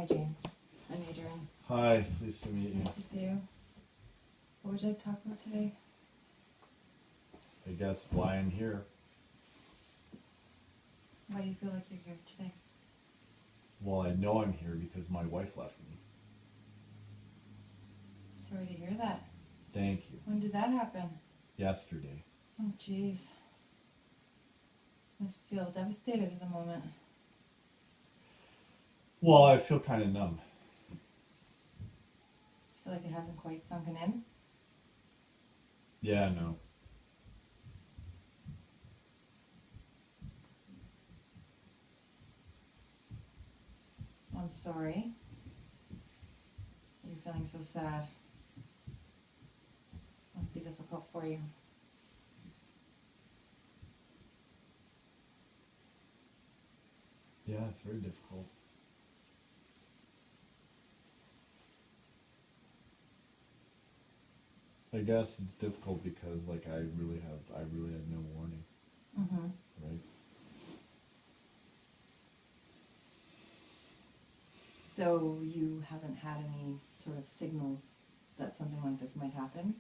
Hi, James. I'm Adrienne. Hi, pleased to meet you. Nice to see you. What would you like to talk about today? I guess why I'm here. Why do you feel like you're here today? Well, I know I'm here because my wife left me. Sorry to hear that. Thank you. When did that happen? Yesterday. Oh, jeez. Must feel devastated at the moment. Well, I feel kind of numb. Feel like it hasn't quite sunken in? Yeah, no. I'm sorry. You're feeling so sad. Must be difficult for you. Yeah, it's very difficult. I guess it's difficult because, like, I really had no warning, Mm-hmm. right? So you haven't had any sort of signals that something like this might happen?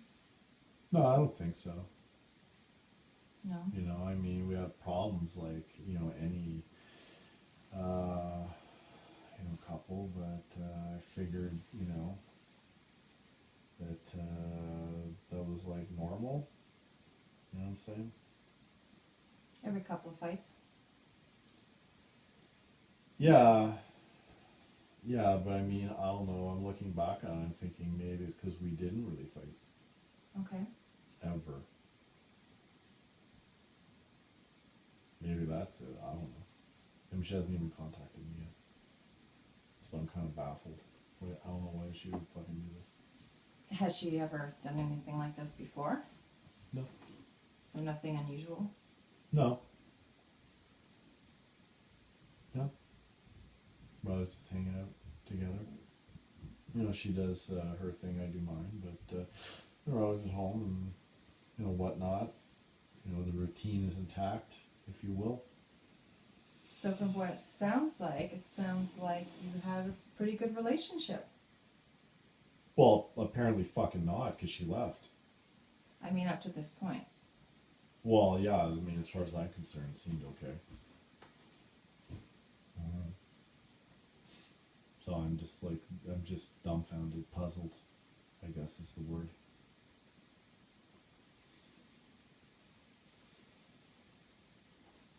No, I don't think so. No? You know, I mean, we have problems like, any, couple, but I figured, that that was like normal. You know what I'm saying? Every couple fights? Yeah, but I mean, I don't know. I'm looking back on it, I'm thinking maybe it's because we didn't really fight, Okay. ever. Maybe that's it. I don't know. I mean, she hasn't even contacted me yet. So I'm kind of baffled. I don't know why she would fucking do this. Has she ever done anything like this before? No. So nothing unusual? No. No. Brothers just hanging out together. You know, she does her thing, I do mine, but we're always at home and, whatnot. You know, the routine is intact, if you will. So from what it sounds like you had a pretty good relationship. Well, apparently fucking not, because she left. I mean, up to this point. Well, yeah, I mean, as far as I'm concerned, it seemed okay. So I'm just dumbfounded, puzzled, I guess is the word.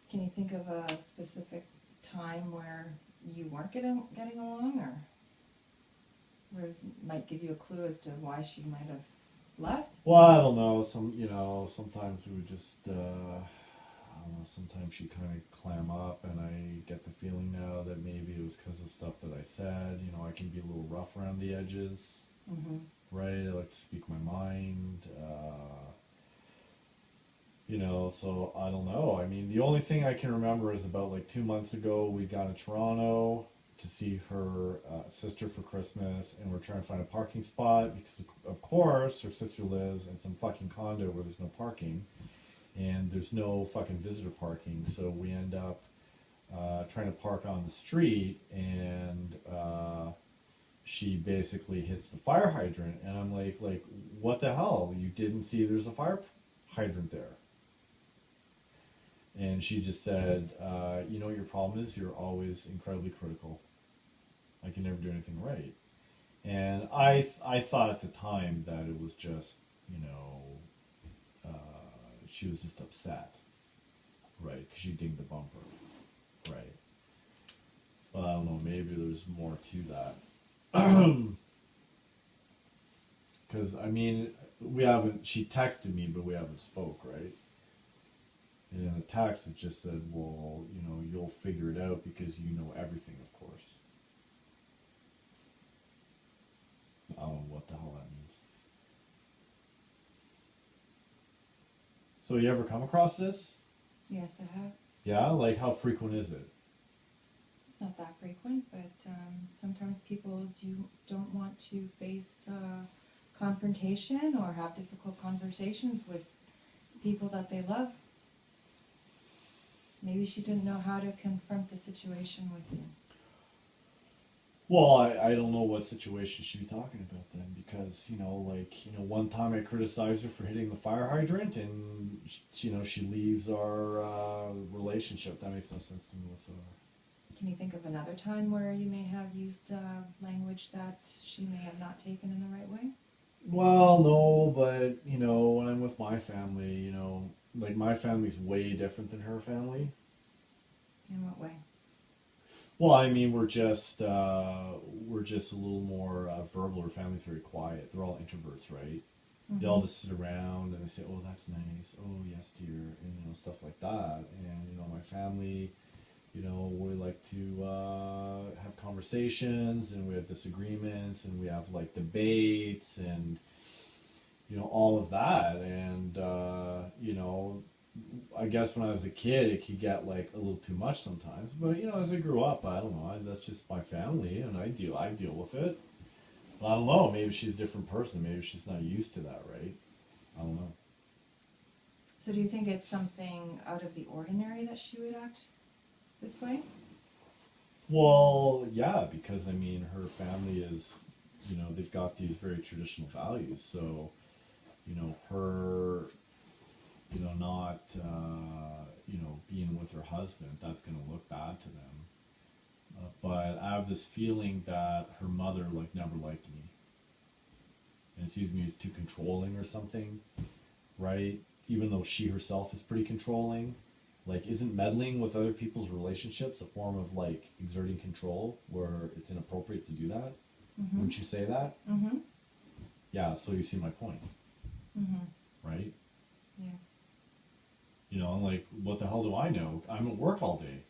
Can you think of a specific time where you weren't getting along, or where it might give you a clue as to why she might have left? Well, I don't know. Sometimes we would just, I don't know, sometimes she kind of clam up, and I get the feeling now that maybe it was because of stuff that I said. You know, I can be a little rough around the edges, Mm-hmm. right? I like to speak my mind, so I don't know. I mean, the only thing I can remember is about like 2 months ago, we got to Toronto to see her sister for Christmas, and we're trying to find a parking spot because, of course, her sister lives in some fucking condo where there's no parking, and there's no fucking visitor parking, so we end up trying to park on the street, and she basically hits the fire hydrant, and I'm like, what the hell? You didn't see there's a fire hydrant there? And she just said, you know what your problem is? You're always incredibly critical. Like, you never do anything right. And I thought at the time that it was just, she was just upset, right? Because she dinged the bumper, right? But I don't know, maybe there's more to that. Because, I mean, she texted me, but we haven't spoke, right? And in the text, it just said, well, you'll figure it out because you know everything, of course. I don't know what the hell that means. So you ever come across this? Yes, I have. Yeah? Like, how frequent is it? It's not that frequent, but sometimes people don't want to face confrontation or have difficult conversations with people that they love. Maybe she didn't know how to confront the situation with you. Well, I don't know what situation she'd be talking about then, because one time I criticized her for hitting the fire hydrant, and she leaves our relationship. That makes no sense to me whatsoever. Can you think of another time where you may have used language that she may have not taken in the right way? Well, no, but when I'm with my family, like my family's way different than her family. In what way? Well, I mean, we're just a little more verbal. Our family's very quiet. They're all introverts, right? They all Mm-hmm. just sit around and they say, "Oh, that's nice. Oh, yes, dear," and stuff like that. And my family, we like to have conversations, and we have disagreements, and we have like debates, and all of that. And I guess when I was a kid, it could get like a little too much sometimes. But as I grew up, I don't know. That's just my family, and I deal with it. But I don't know. Maybe she's a different person. Maybe she's not used to that, right? I don't know. So do you think it's something out of the ordinary that she would act this way? Well, yeah, because I mean, her family is, they've got these very traditional values. So, her, not, being with her husband, that's going to look bad to them. But I have this feeling that her mother like never liked me and sees me as too controlling or something, right? Even though she herself is pretty controlling, like isn't meddling with other people's relationships a form of like exerting control where it's inappropriate to do that? Mm-hmm. Wouldn't you say that? Mm-hmm. Yeah, so you see my point, Mm-hmm. right? Yes. I'm like, what the hell do I know? I'm at work all day,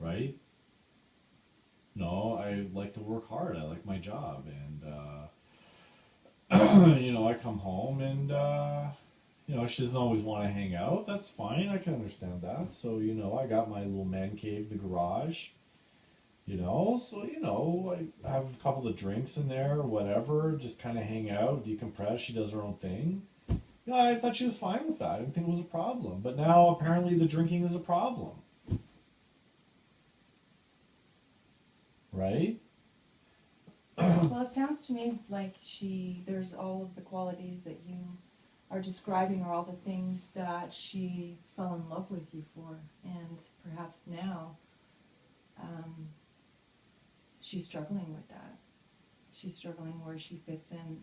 right? No, I like to work hard. I like my job, and I come home and she doesn't always want to hang out. That's fine. I can understand that. So I got my little man cave, the garage. So I have a couple of drinks in there, whatever. Just kind of hang out, decompress. She does her own thing. Yeah, I thought she was fine with that. I didn't think it was a problem. But now apparently the drinking is a problem, right? Well, it sounds to me like there's all of the qualities that you are describing are all the things that she fell in love with you for. And perhaps now she's struggling with that. She's struggling where she fits in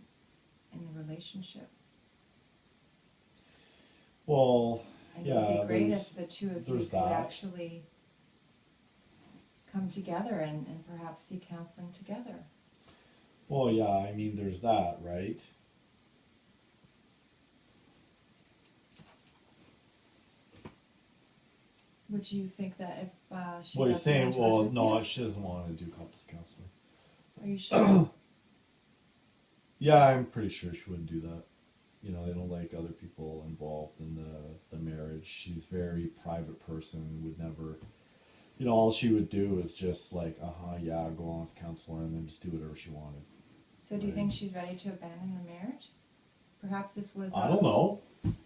the relationship. Well, And it yeah, would be great there's if the two of you there's could that. actually come together and perhaps seek counseling together. Well, yeah, I mean, there's that, right? Would you think that if she What he's does get in saying, touch well, with no, you? she doesn't want to do couples counseling. Are you sure? Yeah, I'm pretty sure she wouldn't do that. They don't like other people involved in the marriage. She's a very private person, would never, all she would do is just like, yeah, go on with the counselor and then just do whatever she wanted. So do you Right. think she's ready to abandon the marriage? Perhaps this was I don't know.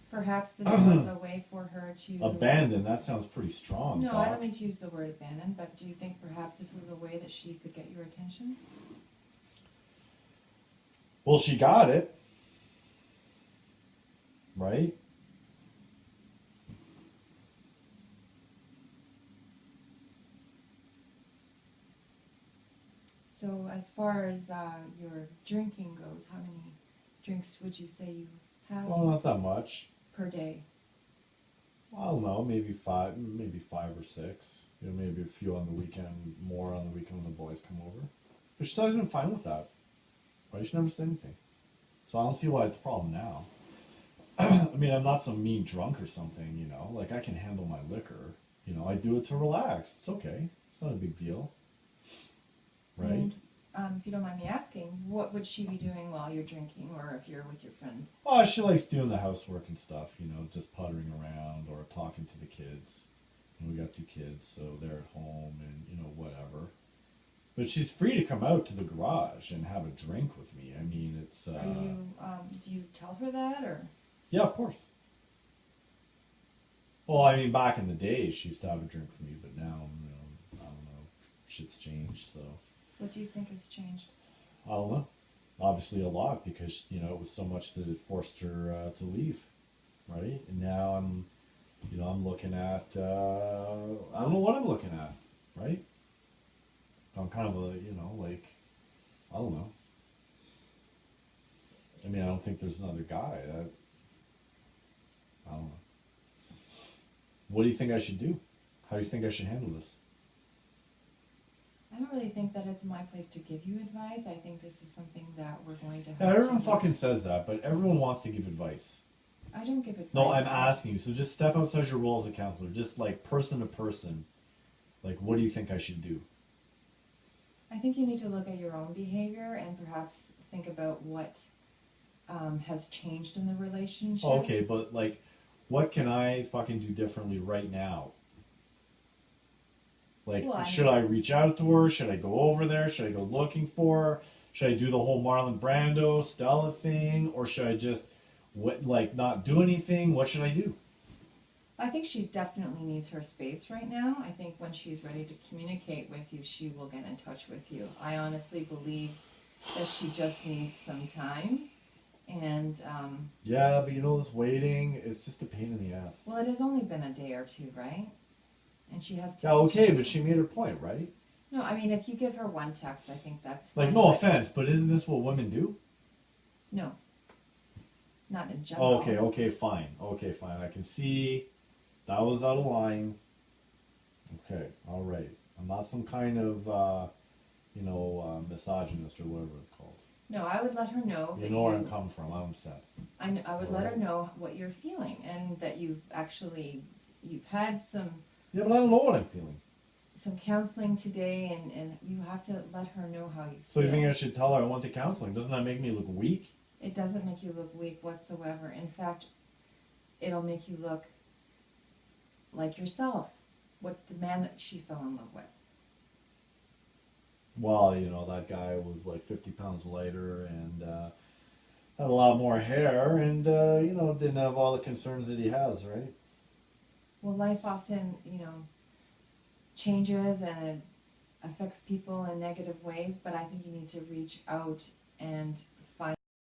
Perhaps this was a way for her to Abandon, that sounds pretty strong, No, I Doc. don't mean to use the word abandon, but do you think perhaps this was a way that she could get your attention? Well, she got it. Right? So as far as your drinking goes, how many drinks would you say you have Well, not that much. per day? I don't know, maybe five or six. Maybe a few on the weekend, more on the weekend when the boys come over. But she's always been fine with that. Right? She never said anything. So I don't see why it's a problem now. I mean, I'm not some mean drunk or something, Like, I can handle my liquor. I do it to relax. It's okay. It's not a big deal. Right? And if you don't mind me asking, what would she be doing while you're drinking or if you're with your friends? Oh, she likes doing the housework and stuff, just puttering around or talking to the kids. And we got 2 kids, so they're at home and, whatever. But she's free to come out to the garage and have a drink with me. I mean, it's... Are you, do you tell her that or? Yeah, of course. Well, I mean, back in the day, she used to have a drink with me, but now, I don't know. shit's changed. So What do you think has changed? I don't know. Obviously a lot, because it was so much that it forced her to leave, right? And now I'm looking at I don't know what I'm looking at, right? I'm kind of like, I don't know. I mean, I don't think there's another guy. I don't know. What do you think I should do? How do you think I should handle this? I don't really think that it's my place to give you advice. I think this is something that we're going to have Yeah, everyone to... fucking says that, but everyone wants to give advice. I don't give advice. No, I'm asking you. So just step outside your role as a counselor, just like person to person. Like, what do you think I should do? I think you need to look at your own behavior and perhaps think about what has changed in the relationship. Okay, but like, what can I fucking do differently right now? Like, Well, should I reach out to her? Should I go over there? Should I go looking for her? Should I do the whole Marlon Brando, Stella thing? Or should I just, not do anything? What should I do? I think she definitely needs her space right now. I think when she's ready to communicate with you, she will get in touch with you. I honestly believe that she just needs some time. And, Yeah, but this waiting is just a pain in the ass. well, it has only been a day or two, right? And she has Yeah, okay, but she made her point, right? No, I mean, if you give her one text, I think that's Like, fine. no offense, but isn't this what women do? No. Not in general. Okay, fine. I can see that was out of line. Okay, all right. I'm not some kind of, misogynist or whatever it's called. No, I would let her know that You know where I'm coming from. I'm upset. I would let her know what you're feeling and that you've had some Yeah, but I don't know what I'm feeling. counseling today and you have to let her know how you feel. So you think I should tell her I went to counseling? Doesn't that make me look weak? It doesn't make you look weak whatsoever. In fact, it'll make you look like yourself, the man that she fell in love with. Well, that guy was like 50 pounds lighter and had a lot more hair and, didn't have all the concerns that he has, right? Well, life often, changes and it affects people in negative ways, but I think you need to reach out and